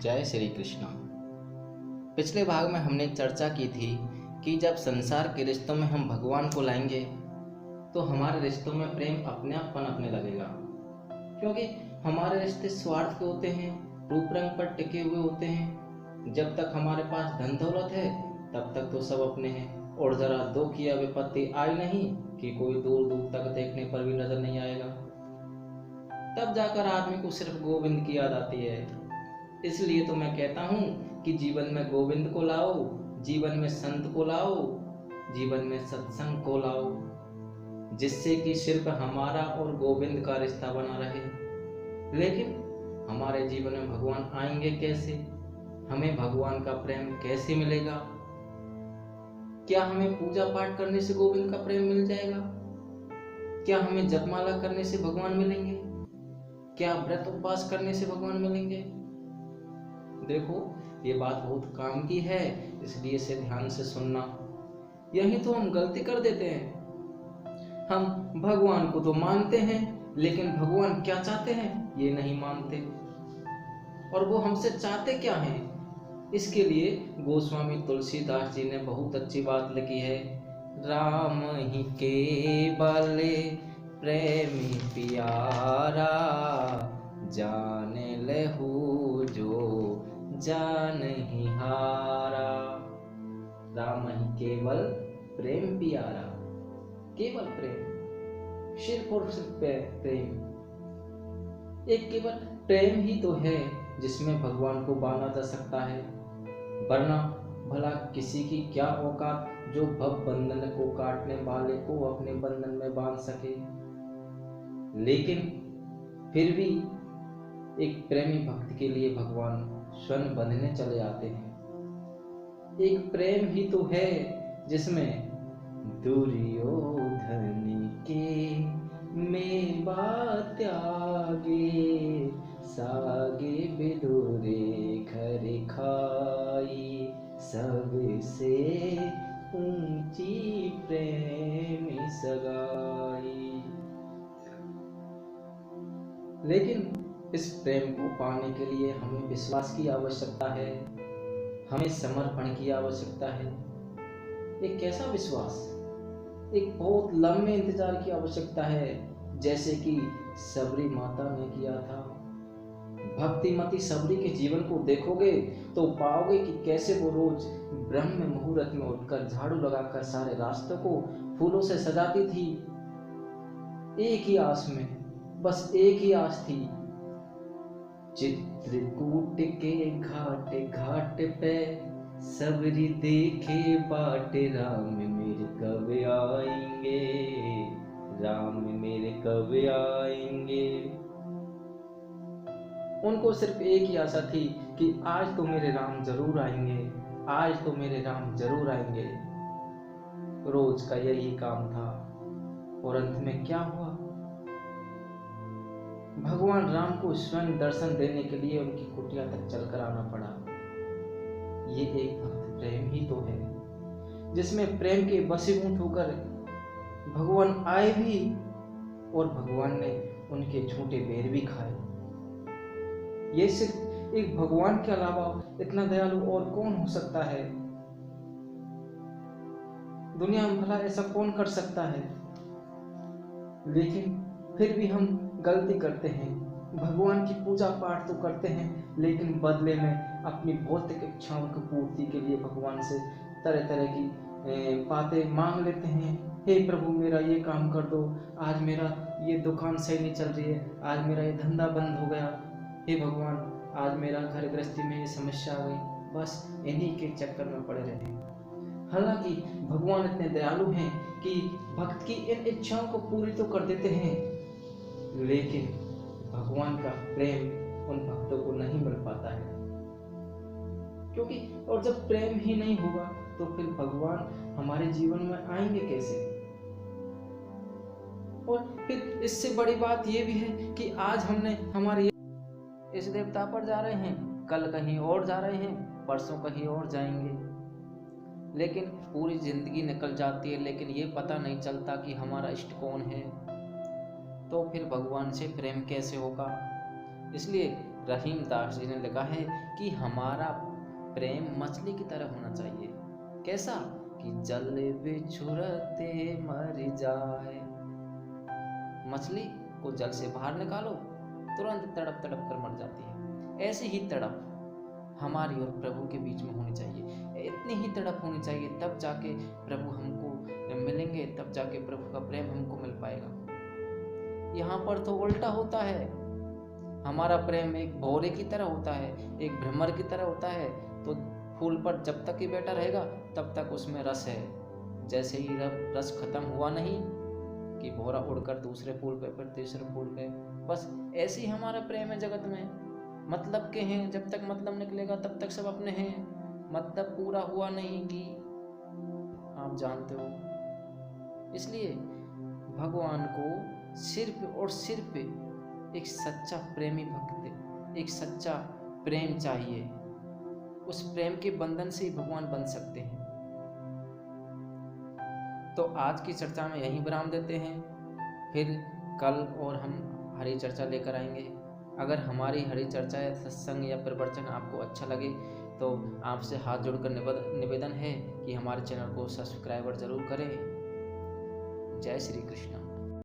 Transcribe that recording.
जय श्री कृष्ण। पिछले भाग में हमने चर्चा की थी कि जब संसार के रिश्तों में हम भगवान को लाएंगे तो हमारे रिश्तों में प्रेम अपने आप पनपने लगेगा, क्योंकि हमारे रिश्ते स्वार्थ के होते हैं, रूप रंग पर टिके हुए होते हैं। जब तक हमारे पास धन दौलत है तब तक तो सब अपने हैं, और जरा दुख या विपत्ति आई नहीं कि कोई दूर दूर तक देखने पर भी नजर नहीं आएगा। तब जाकर आदमी को सिर्फ गोविंद की याद आती है। इसलिए तो मैं कहता हूँ कि जीवन में गोविंद को लाओ, जीवन में संत को लाओ, जीवन में सत्संग को लाओ, जिससे कि सिर्फ हमारा और गोविंद का रिश्ता बना रहे। लेकिन हमारे जीवन में भगवान आएंगे कैसे? हमें भगवान का प्रेम कैसे मिलेगा? क्या हमें पूजा पाठ करने से गोविंद का प्रेम मिल जाएगा? क्या हमें जपमाला करने से भगवान मिलेंगे? क्या व्रत उपवास करने से भगवान मिलेंगे? देखो, ये बात बहुत काम की है, इसलिए इसे ध्यान से सुनना। यही तो हम गलती कर देते हैं। हम भगवान को तो मानते हैं, लेकिन भगवान क्या चाहते हैं ये नहीं मानते। और वो हमसे चाहते क्या हैं? इसके लिए गोस्वामी तुलसीदास जी ने बहुत अच्छी बात लिखी है। राम ही केवल प्रेमी प्यारा, जाने लहू जो जान ही हारा। राम ही केवल प्रेम प्यारा, केवल प्रेम, सिर्फ और सिर्फ प्रेम। एक केवल प्रेम ही तो है जिसमें भगवान को बांधा जा सकता है, वरना भला किसी की क्या औकात जो भव बंधन को काटने वाले को अपने बंधन में बांध सके। लेकिन फिर भी एक प्रेमी भक्त के लिए भगवान स्वयं बंधने चले आते हैं। एक प्रेम ही तो है जिसमें दुर्योधन के मेवा त्यागे, सागे बिदुरे घर खाई, सबसे ऊंची प्रेम सगाई। लेकिन इस प्रेम को पाने के लिए हमें विश्वास की आवश्यकता है, हमें समर्पण की आवश्यकता है। एक कैसा विश्वास? एक बहुत लंबे इंतजार की आवश्यकता है, जैसे कि सबरी माता ने किया था। भक्तिमती सबरी के जीवन को देखोगे तो पाओगे कि कैसे वो रोज ब्रह्म मुहूर्त में उठकर झाड़ू लगाकर सारे रास्तों को फूलों से सजाती थी। एक ही आस में, बस एक ही आस थी, चित्रकूट के घाट घाट पे सबरी देखे बाट, राम मेरे कब आएंगे, राम मेरे कब आएंगे। उनको सिर्फ एक ही आशा थी कि आज तो मेरे राम जरूर आएंगे, आज तो मेरे राम जरूर आएंगे। रोज का यही काम था, और अंत में क्या हुआ? भगवान राम को स्वयं दर्शन देने के लिए उनकी कुटिया तक चलकर आना पड़ा। ये एक भक्त प्रेम ही तो है, जिसमें प्रेम के वशीभूत होकर भगवान आए भी, और भगवान ने उनके झूठे बेर भी खाए। ये सिर्फ एक भगवान के अलावा इतना दयालु और कौन हो सकता है? दुनिया में भला ऐसा कौन कर सकता है? लेकिन फिर भी हम गलती करते हैं। भगवान की पूजा पाठ तो करते हैं, लेकिन बदले में अपनी भौतिक इच्छाओं की पूर्ति के लिए भगवान से तरह तरह की बातें मांग लेते हैं। हे प्रभु, मेरा ये काम कर दो, आज मेरा ये दुकान सही नहीं चल रही है, आज मेरा ये धंधा बंद हो गया, हे भगवान आज मेरा घर गृहस्थी में ये समस्या आ गई। बस इन्हीं के चक्कर में पड़े रहते हैं। हालांकि भगवान इतने दयालु हैं कि भक्त की इन इच्छाओं को पूरी तो कर देते हैं, लेकिन भगवान का प्रेम उन भक्तों को नहीं मिल पाता है। क्योंकि और जब प्रेम ही नहीं होगा तो फिर भगवान हमारे जीवन में आएंगे कैसे? और फिर इससे बड़ी बात यह भी है कि आज हमने हमारे इस देवता पर जा रहे हैं, कल कहीं और जा रहे हैं, परसों कहीं और जाएंगे, लेकिन पूरी जिंदगी निकल जाती है, लेकिन ये पता नहीं चलता कि हमारा इष्ट कौन है। तो फिर भगवान से प्रेम कैसे होगा? इसलिए रहीम दास जी ने लिखा है कि हमारा प्रेम मछली की तरह होना चाहिए। कैसा? कि जल बिछुरते मर जाए। मछली को जल से बाहर निकालो, तुरंत तड़प तड़प कर मर जाती है। ऐसी ही तड़प हमारी और प्रभु के बीच में होनी चाहिए। इतनी ही तड़प होनी चाहिए, तब जाके प्रभु हमको मिलेंगे, तब जाके प्रभु का प्रेम हमको मिल पाएगा। यहाँ पर तो उल्टा होता है। हमारा प्रेम एक भौरे की तरह होता है, एक भ्रमर की तरह होता है। तो फूल पर जब तक ही बैठा रहेगा तब तक उसमें रस है। जैसे ही रस खत्म हुआ नहीं कि भौरा उड़कर दूसरे फूल पे, फिर तीसरे फूल पे। बस ऐसे ही हमारा प्रेम है जगत में। मतलब के हैं, जब तक मतलब निकलेगा तब तक सब अपने हैं। मतलब पूरा हुआ नहीं कि आप जानते हो। इसलिए भगवान को सिर्फ और सिर्फ एक सच्चा प्रेमी भक्त, एक सच्चा प्रेम चाहिए। उस प्रेम के बंधन से ही भगवान बन सकते हैं। तो आज की चर्चा में यहीं विराम देते हैं। फिर कल और हम हरी चर्चा लेकर आएंगे। अगर हमारी हरी चर्चा या सत्संग या प्रवचन आपको अच्छा लगे तो आपसे हाथ जोड़कर निवेदन है कि हमारे चैनल को सब्सक्राइबर जरूर करें। जय श्री कृष्ण।